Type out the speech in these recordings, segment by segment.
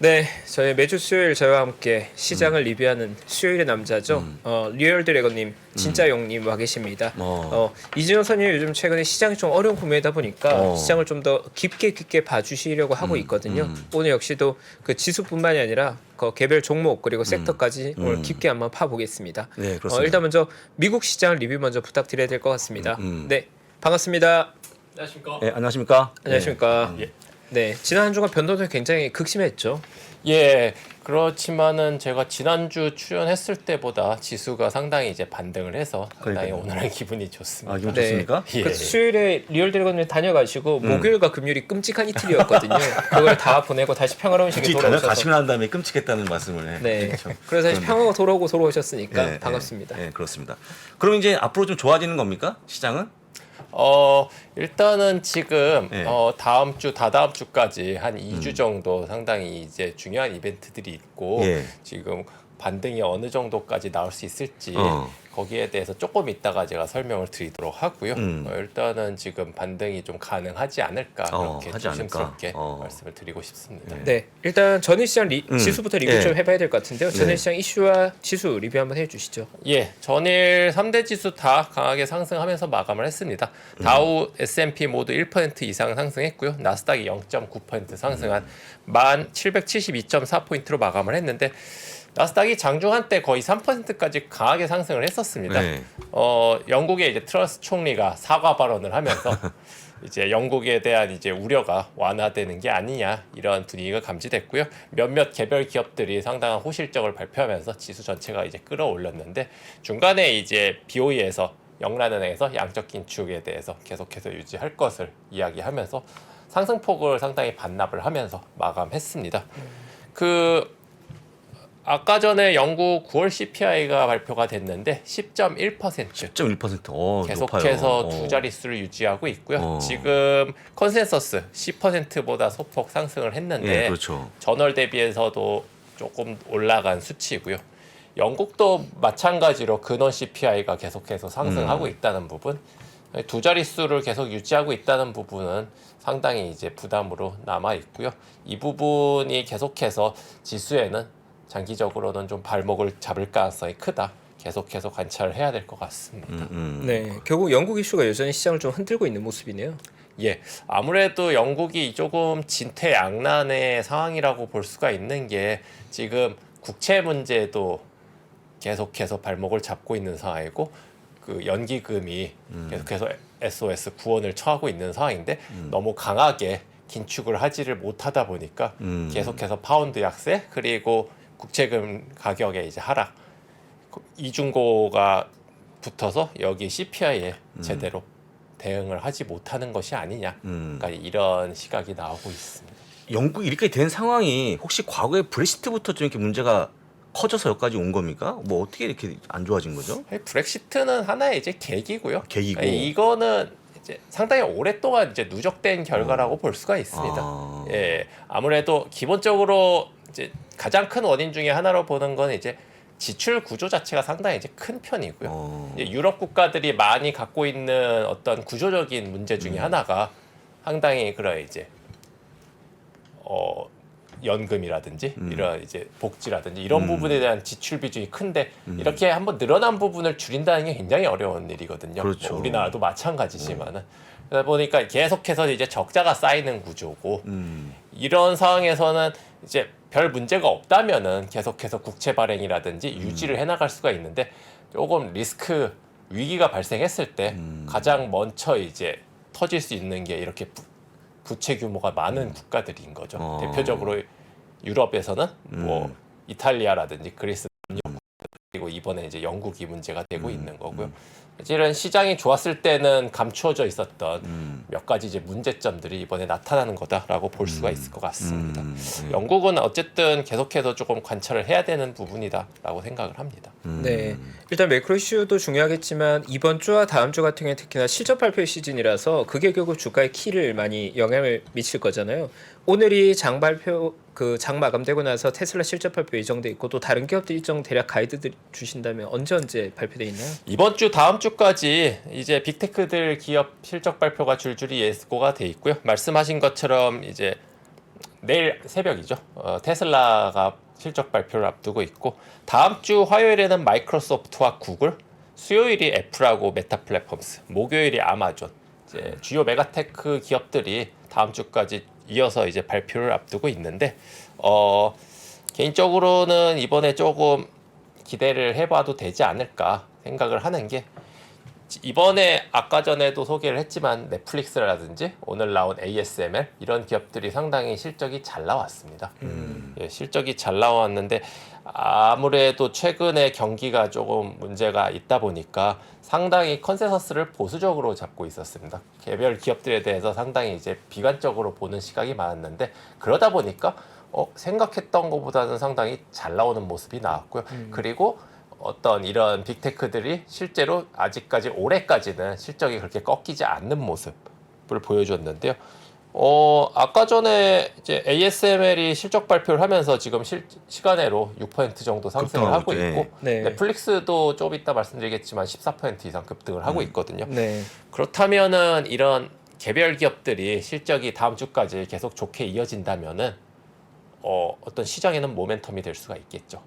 네, 저희 매주 수요일 저희와 함께 시장을 리뷰하는 수요일의 남자죠. 리얼 드래곤님, 진짜 용님 와 계십니다. 이진영 선생님 요즘 최근에 시장이 좀 어려운 구매이다 보니까 시장을 좀 더 깊게 봐주시려고 하고 있거든요. 오늘 역시도 그 지수뿐만이 아니라 그 개별 종목 그리고 섹터까지 오늘 깊게 한번 파보겠습니다. 네, 그렇습니다. 일단 먼저 미국 시장 리뷰 먼저 부탁드려야 될 것 같습니다. 네, 반갑습니다. 안녕하십니까? 네, 안녕하십니까? 안녕하십니까? 네, 지난 한 주간 변동성이 굉장히 극심했죠. 예, 그렇지만은 제가 지난주 출연했을 때보다 지수가 상당히 이제 반등을 해서 상당히 그러니까요. 오늘은 기분이 좋습니다. 아, 기분 좋습니까? 예. 그 수요일에 리얼 드래곤님 다녀가시고 목요일과 금요일이 끔찍한 이틀이었거든요. 그걸 다 보내고 다시 평화로운 시기에 굳이 돌아오셔서 다녀가시고 난 다음에 끔찍했다는 말씀을 해. 네. 그렇죠. 그래서 다시 평화가 돌아오셨으니까 네, 반갑습니다. 네, 그렇습니다. 그럼 이제 앞으로 좀 좋아지는 겁니까? 시장은? 일단은 지금 네. 다음 주, 다다음 주까지 한 2주 정도 상당히 이제 중요한 이벤트들이 있고 예. 지금 반등이 어느 정도까지 나올 수 있을지 거기에 대해서 조금 이따가 제가 설명을 드리도록 하고요. 일단은 지금 반등이 좀 가능하지 않을까 그렇게 하지 않을까? 조심스럽게 말씀을 드리고 싶습니다. 네, 일단 전일시장 지수부터 리뷰 예. 좀 해봐야 될 것 같은데요. 전일시장 이슈와 지수 리뷰 한번 해주시죠. 예, 전일 3대 지수 다 강하게 상승하면서 마감을 했습니다. 다우, S&P 모두 1% 이상 상승했고요. 나스닥이 0.9% 상승한 1772.4포인트로 마감을 했는데 나스닥이 장중 한때 거의 3%까지 강하게 상승을 했었습니다. 네. 영국의 이제 트러스 총리가 사과 발언을 하면서 이제 영국에 대한 이제 우려가 완화되는 게 아니냐 이런 분위기가 감지됐고요. 몇몇 개별 기업들이 상당한 호실적을 발표하면서 지수 전체가 이제 끌어올렸는데 중간에 이제 BOE에서 영란은행에서 양적 긴축에 대해서 계속해서 유지할 것을 이야기하면서 상승폭을 상당히 반납을 하면서 마감했습니다. 아까 전에 영국 9월 CPI가 발표가 됐는데 10.1% 10.1%. 계속해서 높아요. 두 자릿수를 유지하고 있고요. 지금 컨센서스 10%보다 소폭 상승을 했는데 예, 그렇죠. 전월 대비해서도 조금 올라간 수치이고요. 영국도 마찬가지로 근원 CPI가 계속해서 상승하고 있다는 부분, 두 자릿수를 계속 유지하고 있다는 부분은 상당히 이제 부담으로 남아 있고요. 이 부분이 계속해서 지수에는 장기적으로는 좀 발목을 잡을 가능성이 크다. 계속해서 관찰을 해야 될 것 같습니다. 네, 결국 영국 이슈가 여전히 시장을 좀 흔들고 있는 모습이네요. 예, 아무래도 영국이 조금 진퇴양난의 상황이라고 볼 수가 있는 게 지금 국채 문제도 계속해서 발목을 잡고 있는 상황이고 그 연기금이 계속해서 SOS 구원을 처하고 있는 상황인데 너무 강하게 긴축을 하지를 못하다 보니까 계속해서 파운드 약세 그리고 국채금 가격의 이제 하락 이중고가 붙어서 여기 CPI에 제대로 대응을 하지 못하는 것이 아니냐 그러니까 이런 시각이 나오고 있습니다. 영국이 이렇게 된 상황이 혹시 과거에 브렉시트부터 좀 이렇게 문제가 커져서 여기까지 온 겁니까? 뭐 어떻게 이렇게 안 좋아진 거죠? 브렉시트는 하나의 이제 계기고요. 계기고. 이거는 이제 상당히 오랫동안 이제 누적된 결과라고 볼 수가 있습니다. 예, 아무래도 기본적으로 이제 가장 큰 원인 중에 하나로 보는 건 이제 지출 구조 자체가 상당히 이제 큰 편이고요. 이제 유럽 국가들이 많이 갖고 있는 어떤 구조적인 문제 중에 하나가 상당히 그런 이제 연금이라든지 이런 이제 복지라든지 이런 부분에 대한 지출 비중이 큰데 이렇게 한번 늘어난 부분을 줄인다는 게 굉장히 어려운 일이거든요. 그렇죠. 뭐 우리나라도 마찬가지지만은 그러다 보니까 계속해서 이제 적자가 쌓이는 구조고 이런 상황에서는 이제 별 문제가 없다면은 계속해서 국채 발행이라든지 유지를 해나갈 수가 있는데 조금 리스크 위기가 발생했을 때 가장 먼저 이제 터질 수 있는 게 이렇게 부채 규모가 많은 국가들인 거죠. 대표적으로 유럽에서는 뭐 이탈리아라든지 그리스 그리고 이번에 이제 영국이 문제가 되고 있는 거고요. 사실은 시장이 좋았을 때는 감추어져 있었던 몇 가지 이제 문제점들이 이번에 나타나는 거다라고 볼 수가 있을 것 같습니다. 영국은 어쨌든 계속해서 조금 관찰을 해야 되는 부분이다라고 생각을 합니다. 네, 일단 매크로 이슈도 중요하겠지만 이번 주와 다음 주 같은 경우에 특히나 실적 발표 시즌이라서 그게 결국 주가의 키를 많이 영향을 미칠 거잖아요. 오늘이 장 발표 장 마감되고 나서 테슬라 실적 발표 예정돼 있고 또 다른 기업들 일정 대략 가이드들 주신다면 언제 발표돼 있나요? 이번 주 다음 주까지 이제 빅테크들 기업 실적 발표가 줄줄이 예고가 돼 있고요. 말씀하신 것처럼 이제 내일 새벽이죠. 테슬라가 실적 발표를 앞두고 있고 다음 주 화요일에는 마이크로소프트와 구글, 수요일이 애플하고 메타 플랫폼스, 목요일이 아마존. 이제 주요 메가테크 기업들이 다음 주까지 이어서 이제 발표를 앞두고 있는데 개인적으로는 이번에 조금 기대를 해봐도 되지 않을까 생각을 하는 게 이번에 아까 전에도 소개를 했지만 넷플릭스라든지 오늘 나온 ASML 이런 기업들이 상당히 실적이 잘 나왔습니다. 예, 실적이 잘 나왔는데 아무래도 최근에 경기가 조금 문제가 있다 보니까 상당히 컨센서스를 보수적으로 잡고 있었습니다. 개별 기업들에 대해서 상당히 이제 비관적으로 보는 시각이 많았는데 그러다 보니까 생각했던 것보다는 상당히 잘 나오는 모습이 나왔고요. 그리고 어떤 이런 빅테크들이 실제로 아직까지 올해까지는 실적이 그렇게 꺾이지 않는 모습을 보여줬는데요. 아까 전에 이제 ASML이 실적 발표를 하면서 지금 시간외로 6% 정도 상승을 하고 있고 네. 넷플릭스도 좀 이따 말씀드리겠지만 14% 이상 급등을 하고 있거든요. 네. 그렇다면은 이런 개별 기업들이 실적이 다음 주까지 계속 좋게 이어진다면은 어떤 시장에는 모멘텀이 될 수가 있겠죠.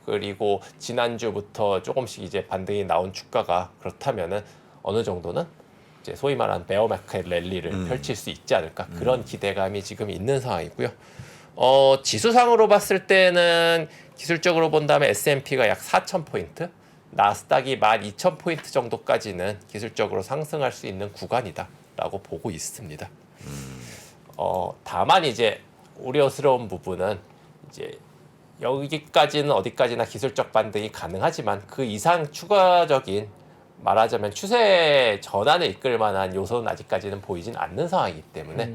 그리고 지난주부터 조금씩 이제 반등이 나온 주가가 그렇다면은 어느 정도는 이제 소위 말하는 베어마켓 랠리를 펼칠 수 있지 않을까 그런 기대감이 지금 있는 상황이고요. 지수상으로 봤을 때는 기술적으로 본다면 S&P가 약 4,000포인트, 나스닥이 12,000포인트 정도까지는 기술적으로 상승할 수 있는 구간이다라고 보고 있습니다. 다만 이제 우려스러운 부분은 이제 여기까지는 어디까지나 기술적 반등이 가능하지만 그 이상 추가적인 말하자면 추세 전환을 이끌 만한 요소는 아직까지는 보이진 않는 상황이기 때문에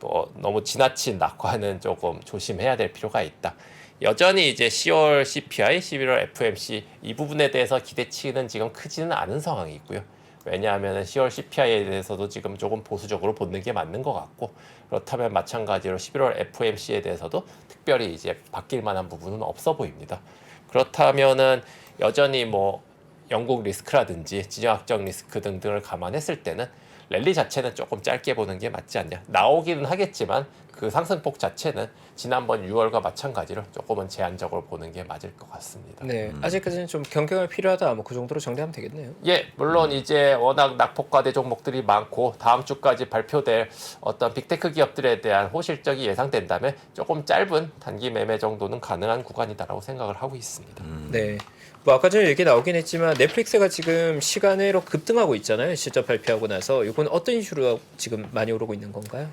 뭐 너무 지나친 낙관은 조금 조심해야 될 필요가 있다. 여전히 이제 10월 CPI, 11월 FMC 이 부분에 대해서 기대치는 지금 크지는 않은 상황이고요. 왜냐하면 10월 CPI에 대해서도 지금 조금 보수적으로 보는 게 맞는 것 같고 그렇다면 마찬가지로 11월 FOMC에 대해서도 특별히 이제 바뀔 만한 부분은 없어 보입니다. 그렇다면은 여전히 뭐 영국 리스크라든지 지정학적 리스크 등등을 감안했을 때는 랠리 자체는 조금 짧게 보는 게 맞지 않냐. 나오기는 하겠지만 그 상승폭 자체는 지난번 6월과 마찬가지로 조금은 제한적으로 보는 게 맞을 것 같습니다. 네. 아직까지는 좀 경경이 필요하다. 뭐 그 정도로 정리하면 되겠네요. 예, 물론 이제 워낙 낙폭과대 종목들이 많고 다음 주까지 발표될 어떤 빅테크 기업들에 대한 호실적이 예상된다면 조금 짧은 단기 매매 정도는 가능한 구간이다라고 생각을 하고 있습니다. 네. 뭐 아까 전에 얘기 나오긴 했지만 넷플릭스가 지금 시간외로 급등하고 있잖아요. 실적 발표하고 나서 이건 어떤 이슈로 지금 많이 오르고 있는 건가요?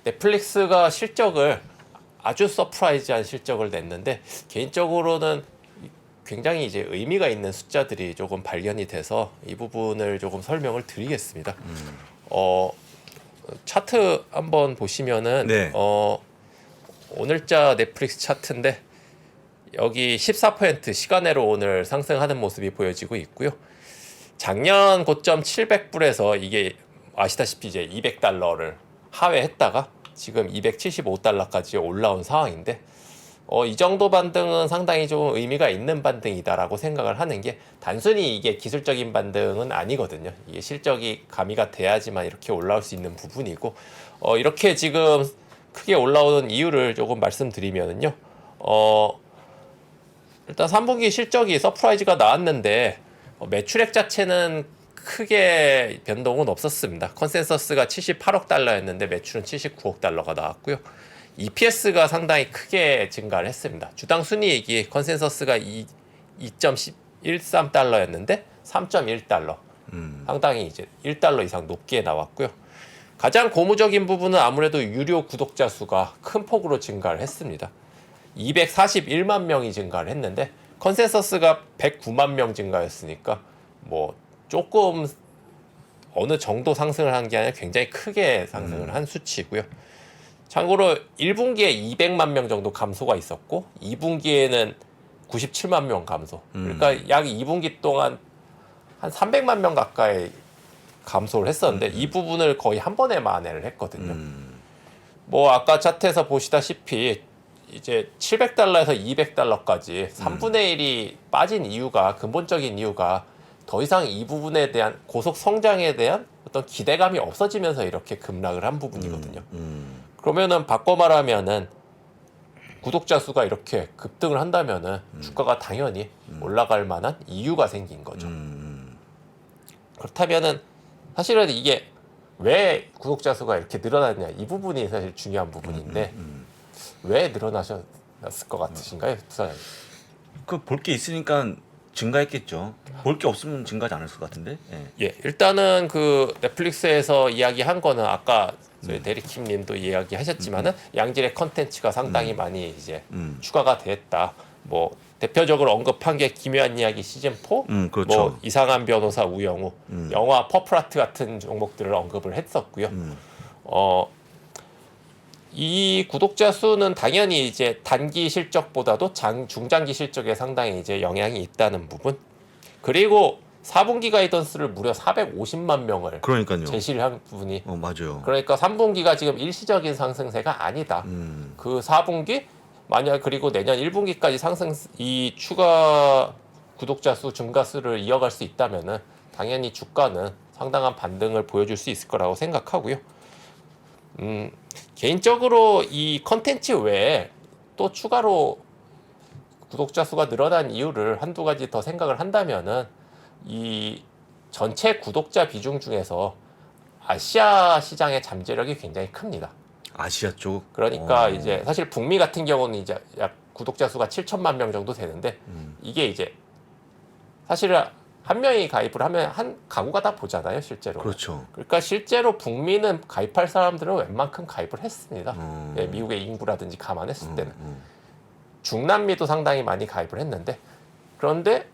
넷플릭스가 실적을 아주 서프라이즈한 실적을 냈는데 개인적으로는 굉장히 이제 의미가 있는 숫자들이 조금 발견이 돼서 이 부분을 조금 설명을 드리겠습니다. 차트 한번 보시면은 네. 오늘자 넷플릭스 차트인데 여기 14% 시간외로 오늘 상승하는 모습이 보여지고 있고요. 작년 고점 700불에서 이게 아시다시피 이제 200달러를 하회했다가 지금 275달러까지 올라온 상황인데 이 정도 반등은 상당히 좀 의미가 있는 반등이다라고 생각을 하는 게 단순히 이게 기술적인 반등은 아니거든요. 이게 실적이 가미가 돼야지만 이렇게 올라올 수 있는 부분이고 이렇게 지금 크게 올라오는 이유를 조금 말씀드리면은요. 일단 3분기 실적이 서프라이즈가 나왔는데 매출액 자체는 크게 변동은 없었습니다. 컨센서스가 78억 달러였는데 매출은 79억 달러가 나왔고요. EPS가 상당히 크게 증가를 했습니다. 주당 순이익이 컨센서스가 2.13달러였는데 3.1달러. 상당히 이제 1달러 이상 높게 나왔고요. 가장 고무적인 부분은 아무래도 유료 구독자 수가 큰 폭으로 증가를 했습니다. 241만 명이 증가를 했는데 컨센서스가 109만 명 증가였으니까 뭐 조금 어느 정도 상승을 한 게 아니라 굉장히 크게 상승을 한 수치고요. 참고로 1분기에 200만 명 정도 감소가 있었고 2분기에는 97만 명 감소. 그러니까 약 2분기 동안 한 300만 명 가까이 감소를 했었는데 이 부분을 거의 한 번에 만회를 했거든요. 뭐 아까 차트에서 보시다시피 이제 700달러에서 200달러까지 3분의 1이 빠진 이유가 근본적인 이유가 더 이상 이 부분에 대한 고속 성장에 대한 어떤 기대감이 없어지면서 이렇게 급락을 한 부분이거든요. 그러면은 바꿔 말하면은 구독자 수가 이렇게 급등을 한다면은 주가가 당연히 올라갈 만한 이유가 생긴 거죠. 그렇다면은 사실은 이게 왜 구독자 수가 이렇게 늘어났냐 이 부분이 사실 중요한 부분인데 왜 늘어나셨을 것 같으신가요, 부사장님? 그 볼 게 있으니까 증가했겠죠. 볼 게 없으면 증가하지 않을 것 같은데. 예. 예, 일단은 그 넷플릭스에서 이야기한 거는 아까 저희 대리킴님도 이야기하셨지만은 양질의 컨텐츠가 상당히 많이 이제 추가가 됐다. 뭐 대표적으로 언급한 게 기묘한 이야기 시즌 4, 그렇죠. 뭐 이상한 변호사 우영우, 영화 퍼플아트 같은 종목들을 언급을 했었고요. 이 구독자 수는 당연히 이제 단기 실적보다도 중장기 실적에 상당히 이제 영향이 있다는 부분. 그리고 4분기 가이던스를 무려 450만 명을 그러니까요. 제시를 한 부분이 맞아요. 그러니까 3분기가 지금 일시적인 상승세가 아니다. 그 4분기 만약 그리고 내년 1분기까지 이 추가 구독자 수 증가수를 이어갈 수 있다면은 당연히 주가는 상당한 반등을 보여줄 수 있을 거라고 생각하고요. 개인적으로 이 컨텐츠 외에 또 추가로 구독자 수가 늘어난 이유를 한두 가지 더 생각을 한다면은 이 전체 구독자 비중 중에서 아시아 시장의 잠재력이 굉장히 큽니다. 아시아 쪽. 그러니까 이제 사실 북미 같은 경우는 이제 약 구독자 수가 7천만 명 정도 되는데 이게 이제 사실은 한 명이 가입을 하면 한 가구가 다 보잖아요, 실제로. 그렇죠. 그러니까 실제로 북미는 가입할 사람들은 웬만큼 가입을 했습니다. 예, 미국의 인구라든지 감안했을 때는. 중남미도 상당히 많이 가입을 했는데 그런데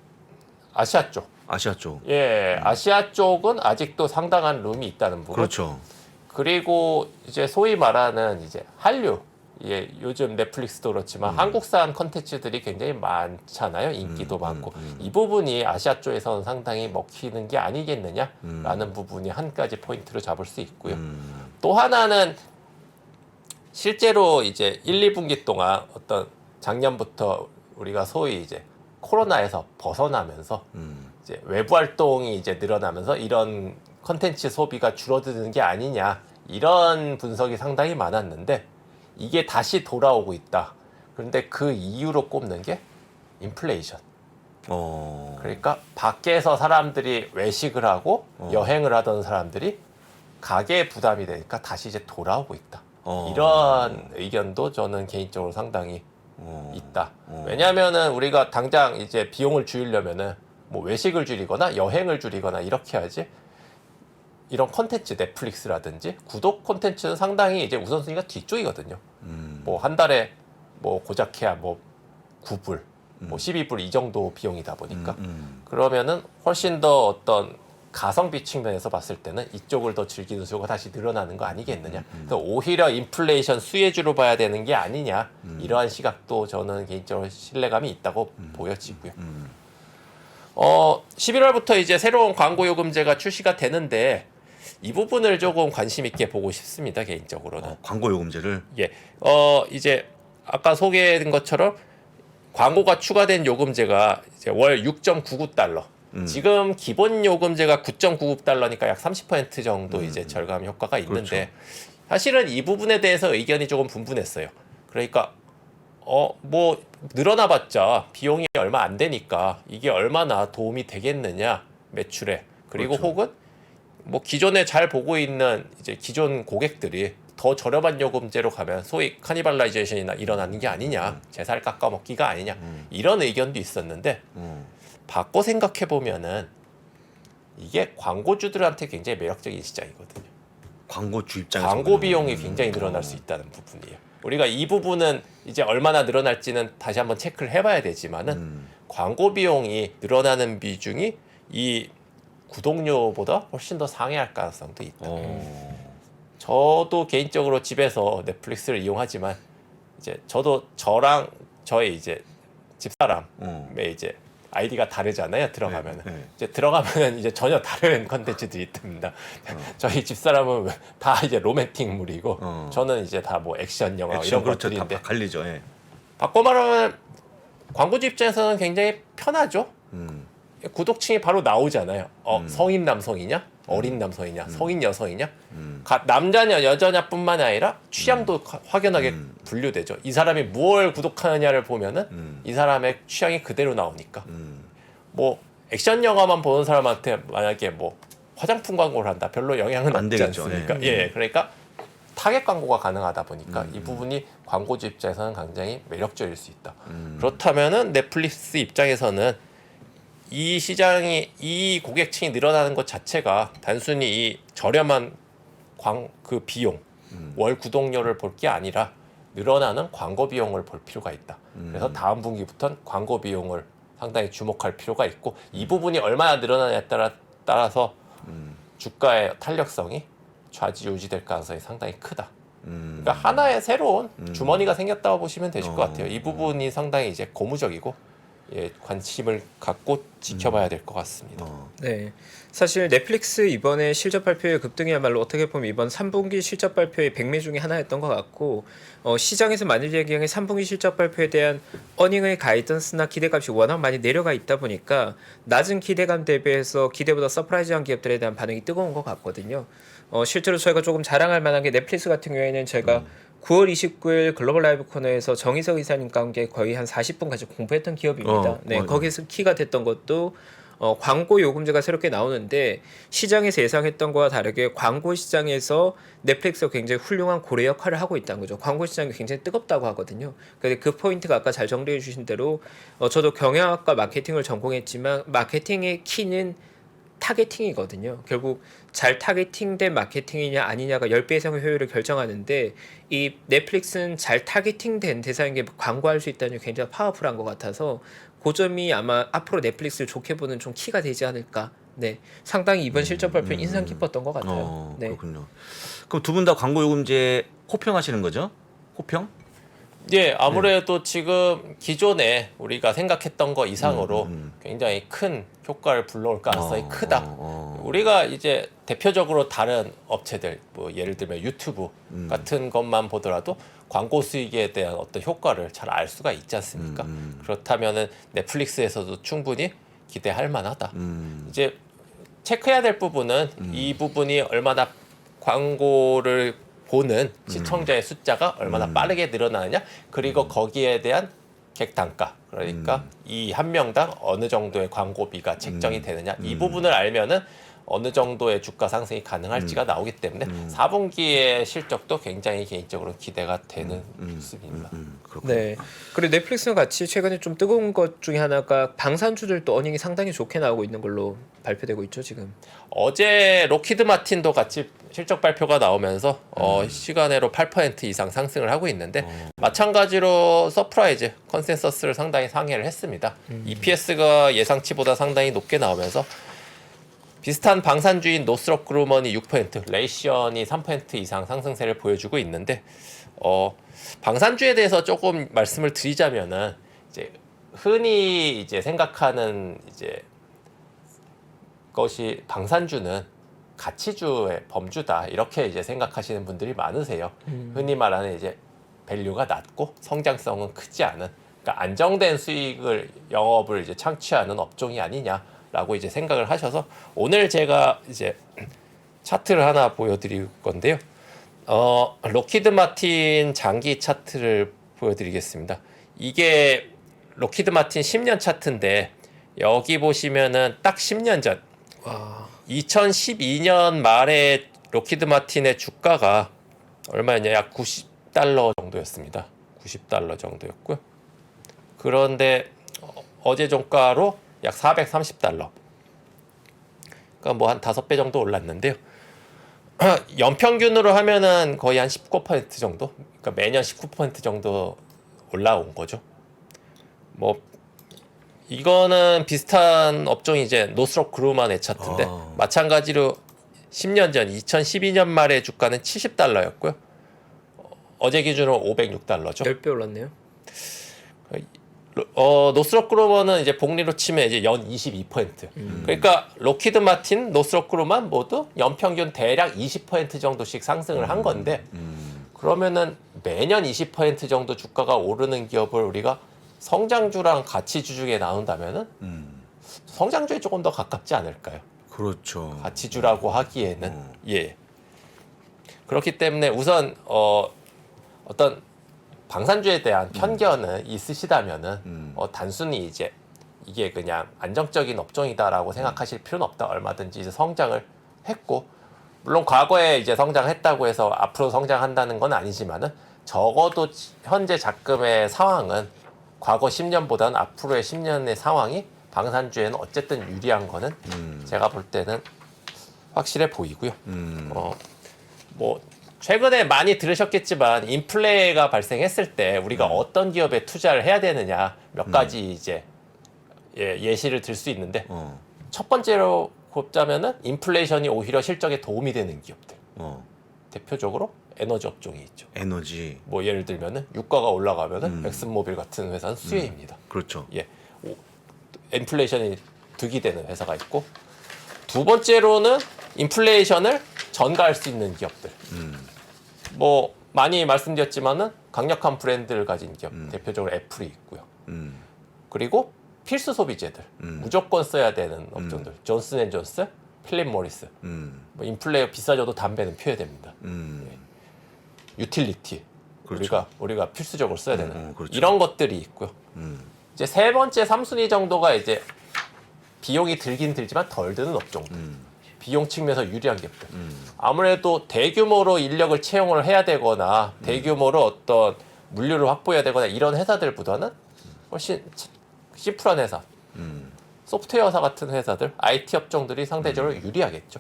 아시아 쪽. 아시아 쪽. 예, 아시아 쪽은 아직도 상당한 룸이 있다는 부분. 그렇죠. 그리고 이제 소위 말하는 이제 한류, 예, 요즘 넷플릭스도 그렇지만 한국산 컨텐츠들이 굉장히 많잖아요. 인기도 많고 이 부분이 아시아 쪽에서는 상당히 먹히는 게 아니겠느냐라는 부분이 한 가지 포인트로 잡을 수 있고요. 또 하나는 실제로 이제 1, 2분기 동안 어떤 작년부터 우리가 소위 이제 코로나에서 벗어나면서 이제 외부 활동이 이제 늘어나면서 이런 컨텐츠 소비가 줄어드는 게 아니냐 이런 분석이 상당히 많았는데 이게 다시 돌아오고 있다. 그런데 그 이유로 꼽는 게 인플레이션. 그러니까 밖에서 사람들이 외식을 하고 여행을 하던 사람들이 가계 부담이 되니까 다시 이제 돌아오고 있다. 이런 의견도 저는 개인적으로 상당히 있다. 왜냐하면은 우리가 당장 이제 비용을 줄이려면은 뭐 외식을 줄이거나 여행을 줄이거나 이렇게 하지. 이런 콘텐츠 넷플릭스라든지 구독 콘텐츠는 상당히 이제 우선순위가 뒤쪽이거든요. 뭐 한 달에 뭐 고작해야 뭐 9불, 뭐 12불 이 정도 비용이다 보니까 그러면은 훨씬 더 어떤 가성비 측면에서 봤을 때는 이쪽을 더 즐기는 수요가 다시 늘어나는 거 아니겠느냐. 그래서 오히려 인플레이션 수혜주로 봐야 되는 게 아니냐. 이러한 시각도 저는 개인적으로 신뢰감이 있다고 보여지고요. 11월부터 이제 새로운 광고 요금제가 출시가 되는데 이 부분을 조금 관심 있게 보고 싶습니다. 개인적으로는. 광고 요금제를. 예. 이제 아까 소개된 것처럼 광고가 추가된 요금제가 이제 월 6.99달러. 지금 기본 요금제가 9.99달러니까 약 30% 정도 이제 절감 효과가 있는데 그렇죠. 사실은 이 부분에 대해서 의견이 조금 분분했어요. 그러니까 뭐 늘어나봤자 비용이 얼마 안 되니까 이게 얼마나 도움이 되겠느냐 매출에. 그리고 그렇죠. 혹은 뭐 기존에 잘 보고 있는 이제 기존 고객들이 더 저렴한 요금제로 가면 소위 카니발라이제이션이나 일어나는 게 아니냐, 제살 깎아먹기가 아니냐 이런 의견도 있었는데 바꿔 생각해 보면은 이게 광고주들한테 굉장히 매력적인 시장이거든요. 광고주 입장에서 광고 비용이 굉장히 늘어날 수 있다는 부분이에요. 우리가 이 부분은 이제 얼마나 늘어날지는 다시 한번 체크를 해봐야 되지만은 광고 비용이 늘어나는 비중이 이 구독료보다 훨씬 더 상회할 가능성도 있다. 저도 개인적으로 집에서 넷플릭스를 이용하지만 이제 저도 저랑 저의 이제 집사람의 이제 아이디가 다르잖아요. 들어가면은 이제 들어가면은 이제 전혀 다른 컨텐츠들이 뜹니다. 저희 집사람은 다 이제 로맨틱물이고 저는 이제 다 뭐 액션 영화 이런 그렇죠. 것들인데 다 갈리죠. 예. 바꿔 말하면 광고주 입장에서는 굉장히 편하죠. 구독층이 바로 나오잖아요. 성인 남성이냐, 어린 남성이냐, 성인 여성이냐. 남자냐 여자냐뿐만 아니라 취향도 확연하게 분류되죠. 이 사람이 무엇을 구독하느냐를 보면은 이 사람의 취향이 그대로 나오니까. 뭐 액션 영화만 보는 사람한테 만약에 뭐 화장품 광고를 한다 별로 영향은 안 없지 되겠죠. 않습니까? 네. 예, 그러니까 타겟 광고가 가능하다 보니까 이 부분이 광고주 입장에서는 굉장히 매력적일 수 있다. 그렇다면은 넷플릭스 입장에서는 이 시장이 이 고객층이 늘어나는 것 자체가 단순히 이 저렴한 그 비용 월 구독료를 볼 게 아니라 늘어나는 광고 비용을 볼 필요가 있다. 그래서 다음 분기부터는 광고 비용을 상당히 주목할 필요가 있고 이 부분이 얼마나 늘어나냐에 따라서 주가의 탄력성이 좌지우지될 가능성이 상당히 크다. 그러니까 하나의 새로운 주머니가 생겼다고 보시면 되실 것 같아요. 이 부분이 상당히 이제 고무적이고 예, 관심을 갖고 지켜봐야 될 것 같습니다. 네, 사실 넷플릭스 이번에 실적 발표의 급등이야말로 어떻게 보면 이번 3분기 실적 발표의 백미 중에 하나였던 것 같고 시장에서 많이 얘기하는 3분기 실적 발표에 대한 어닝의 가이던스나 기대값이 워낙 많이 내려가 있다 보니까 낮은 기대감 대비해서 기대보다 서프라이즈한 기업들에 대한 반응이 뜨거운 것 같거든요. 실제로 저희가 조금 자랑할 만한 게 넷플릭스 같은 경우에는 제가 9월 29일 글로벌 라이브 코너에서 정희석 이사님과 함께 거의 한 40분까지 공부했던 기업입니다. 네, 거기서 키가 됐던 것도 광고 요금제가 새롭게 나오는데 시장에서 예상했던 것과 다르게 광고 시장에서 넷플릭스가 굉장히 훌륭한 고래 역할을 하고 있다는 거죠. 광고 시장이 굉장히 뜨겁다고 하거든요. 근데 그 포인트가 아까 잘 정리해 주신 대로 저도 경영학과 마케팅을 전공했지만 마케팅의 키는 타겟팅이거든요. 결국 잘 타겟팅된 마케팅이냐 아니냐가 10배 이상의 효율을 결정하는데 이 넷플릭스는 잘 타겟팅된 대상에게 광고할 수 있다는 게 굉장히 파워풀한 것 같아서 그 점이 아마 앞으로 넷플릭스를 좋게 보는 좀 키가 되지 않을까. 네, 상당히 이번 실적 발표 인상 깊었던 것 같아요. 네. 그렇군요. 그럼 두 분 다 광고 요금제 호평하시는 거죠? 호평? 예, 아무래도 지금 기존에 우리가 생각했던 거 이상으로 굉장히 큰 효과를 불러올 가능성이 크다. 우리가 이제 대표적으로 다른 업체들, 뭐 예를 들면 유튜브 같은 것만 보더라도 광고 수익에 대한 어떤 효과를 잘 알 수가 있지 않습니까? 그렇다면은 넷플릭스에서도 충분히 기대할 만하다. 이제 체크해야 될 부분은 이 부분이 얼마나 광고를 보는 시청자의 숫자가 얼마나 빠르게 늘어나느냐, 그리고 거기에 대한 객단가, 그러니까 이 한 명당 어느 정도의 광고비가 책정이 되느냐, 이 부분을 알면은 어느 정도의 주가 상승이 가능할지가 나오기 때문에 4분기의 실적도 굉장히 개인적으로 기대가 되는 모습입니다. 네. 그리고 넷플릭스랑 같이 최근에 좀 뜨거운 것 중에 하나가 방산주들도 어닝이 상당히 좋게 나오고 있는 걸로 발표되고 있죠, 지금. 어제 로키드 마틴도 같이 실적 발표가 나오면서 시간으로 8% 이상 상승을 하고 있는데 마찬가지로 서프라이즈 컨센서스를 상당히 상회를 했습니다. EPS가 예상치보다 상당히 높게 나오면서 비슷한 방산주인 노스럽 그루먼이 6%, 레이시언이 3% 이상 상승세를 보여주고 있는데 방산주에 대해서 조금 말씀을 드리자면은 이제 흔히 이제 생각하는 이제 것이 방산주는 가치주의 범주다 이렇게 이제 생각하시는 분들이 많으세요. 흔히 말하는 이제 밸류가 낮고 성장성은 크지 않은, 그러니까 안정된 수익을 영업을 이제 창취하는 업종이 아니냐라고 이제 생각을 하셔서 오늘 제가 이제 차트를 하나 보여드릴 건데요. 로키드 마틴 장기 차트를 보여드리겠습니다. 이게 로키드 마틴 10년 차트인데 여기 보시면은 딱 10년 전 2012년 말에 로키드 마틴의 주가가 얼마였냐, 약 90달러 정도였습니다. 90달러 정도였고요. 그런데 어제 종가로 약 430달러. 그러니까 뭐 한 5배 정도 올랐는데요. 연평균으로 하면은 거의 한 19% 정도, 그러니까 매년 19% 정도 올라온 거죠. 뭐 이거는 비슷한 업종이 이제 노스럽 그루먼의 차트인데 마찬가지로 10년 전 2012년 말의 주가는 70달러였고요. 어제 기준으로 506달러죠. 10배 올랐네요. 노스럽 그루먼은 이제 복리로 치면 이제 연 22%. 그러니까 로키드 마틴, 노스럽 그루먼 모두 연평균 대략 20% 정도씩 상승을 한 건데 그러면은 매년 20% 정도 주가가 오르는 기업을 우리가 성장주랑 가치주 중에 나눈다면은 성장주에 조금 더 가깝지 않을까요? 그렇죠. 가치주라고 하기에는 예. 그렇기 때문에 우선 어떤 방산주에 대한 편견은 있으시다면은 단순히 이제 이게 그냥 안정적인 업종이다라고 생각하실 필요는 없다. 얼마든지 이제 성장을 했고, 물론 과거에 이제 성장했다고 해서 앞으로 성장한다는 건 아니지만은 적어도 현재 작금의 상황은 과거 10년보다는 앞으로의 10년의 상황이 방산주에는 어쨌든 유리한 거는 제가 볼 때는 확실해 보이고요. 뭐 최근에 많이 들으셨겠지만 인플레가 발생했을 때 우리가 어떤 기업에 투자를 해야 되느냐 몇 가지 이제 예시를 들 수 있는데 첫 번째로 꼽자면은 인플레이션이 오히려 실적에 도움이 되는 기업들. 대표적으로 에너지 업종이 있죠. 에너지. 뭐 예를 들면은 유가가 올라가면은 엑슨모빌 같은 회사는 수혜입니다. 그렇죠. 예, 인플레이션이 득이 되는 회사가 있고, 두 번째로는 인플레이션을 전가할 수 있는 기업들. 뭐 많이 말씀드렸지만은 강력한 브랜드를 가진 기업, 대표적으로 애플이 있고요. 그리고 필수 소비재들, 무조건 써야 되는 업종들, 존슨앤존슨, 필립 모리스. 뭐 인플레가 비싸져도 담배는 피워야 됩니다. 예. 유틸리티, 그렇죠. 우리가 필수적으로 써야 되는 그렇죠. 이런 것들이 있고요. 이제 세 번째 3순위 정도가 이제 비용이 들긴 들지만 덜 드는 업종들. 비용 측면에서 유리한 기업들. 아무래도 대규모로 인력을 채용을 해야 되거나 대규모로 어떤 물류를 확보해야 되거나 이런 회사들보다는 훨씬 심플한 회사, 소프트웨어 회사 같은 회사들, IT 업종들이 상대적으로 유리하겠죠.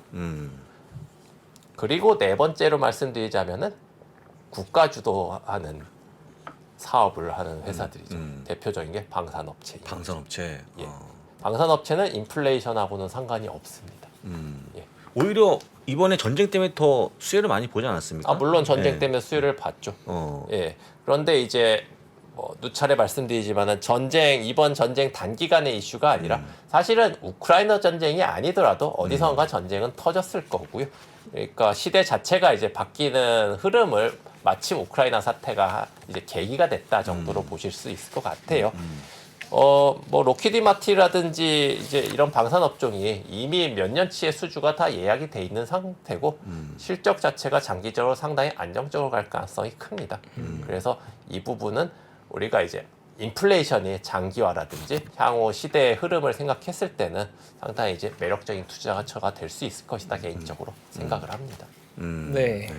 그리고 네 번째로 말씀드리자면은 국가 주도하는 사업을 하는 회사들이죠. 대표적인 게 방산업체입니다. 방산업체. 예. 방산업체는 인플레이션하고는 상관이 없습니다. 예. 오히려 이번에 전쟁 때문에 더 수혜를 많이 보지 않았습니까? 물론 전쟁 네. 때문에 수혜를 봤죠. 예. 그런데 이제 누차례 말씀드리지만은 이번 전쟁 단기간의 이슈가 아니라 사실은 우크라이나 전쟁이 아니더라도 어디선가 전쟁은 터졌을 거고요. 그러니까 시대 자체가 이제 바뀌는 흐름을 마침 우크라이나 사태가 이제 계기가 됐다 정도로 보실 수 있을 것 같아요. 뭐 로키드 마틴이라든지 이제 이런 방산 업종이 이미 몇 년치의 수주가 다 예약이 돼 있는 상태고 실적 자체가 장기적으로 상당히 안정적으로 갈 가능성이 큽니다. 그래서 이 부분은 우리가 이제 인플레이션이 장기화라든지 향후 시대의 흐름을 생각했을 때는 상당히 이제 매력적인 투자처가 될 수 있을 것이다 개인적으로 생각을 합니다. 네.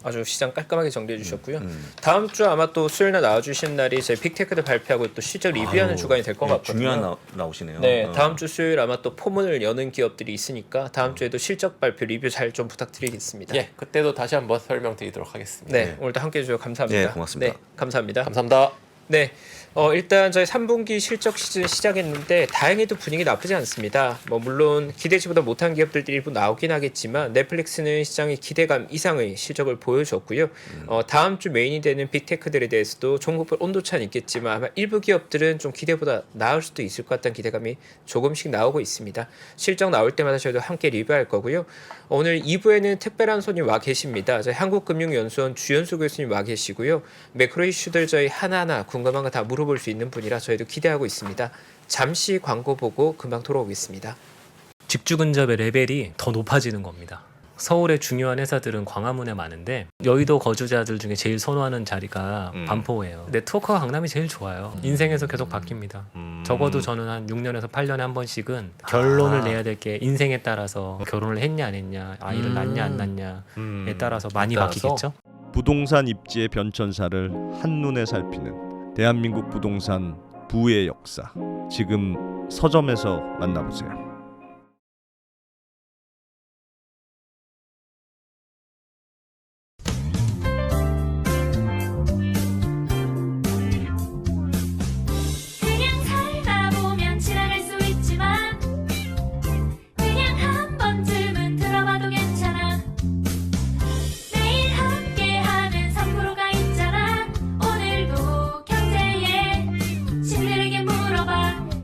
아주 시장 깔끔하게 정리해 주셨고요. 다음 주 아마 또 수요일날 나와주신 날이 저희 빅테크들 발표하고 또 실적 리뷰하는 주간이 될 것 같거든요. 중요한 나오시네요. 네, 다음 주 수요일 아마 또 포문을 여는 기업들이 있으니까 다음 주에도 실적 발표 리뷰 잘 좀 부탁드리겠습니다. 예, 그때도 다시 한번 설명드리도록 하겠습니다. 네, 오늘도 함께 해주셔서 감사합니다. 네, 고맙습니다. 네, 감사합니다. 감사합니다. 네, 일단 저희 3분기 실적 시즌 시작했는데 다행히도 분위기 나쁘지 않습니다. 뭐 물론 기대치보다 못한 기업들이 일부 나오긴 하겠지만 넷플릭스는 시장의 기대감 이상의 실적을 보여줬고요. 다음 주 메인이 되는 빅테크들에 대해서도 종목별 온도차는 있겠지만 아마 일부 기업들은 좀 기대보다 나을 수도 있을 것 같다는 기대감이 조금씩 나오고 있습니다. 실적 나올 때마다 저희도 함께 리뷰할 거고요. 오늘 2부에는 특별한 손님 와 계십니다. 저희 한국금융연수원 주연수 교수님 와 계시고요. 매크로 이슈들 저희 하나하나 궁금한 거 다 물어볼 수 있는 분이라 저희도 기대하고 있습니다. 잠시 광고 보고 금방 돌아오겠습니다. 직주 근접의 레벨이 더 높아지는 겁니다. 서울의 중요한 회사들은 광화문에 많은데 여의도 거주자들 중에 제일 선호하는 자리가 반포예요. 네트워크가 강남이 제일 좋아요. 인생에서 계속 바뀝니다. 적어도 저는 한 6년에서 8년에 한 번씩은 결론을 내야 될 게 인생에 따라서 결혼을 했냐 안 했냐, 아이를 낳냐 안 낳냐에 따라서 많이 바뀌겠죠. 부동산 입지의 변천사를 한눈에 살피는 대한민국 부동산 부의 역사. 지금 서점에서 만나보세요.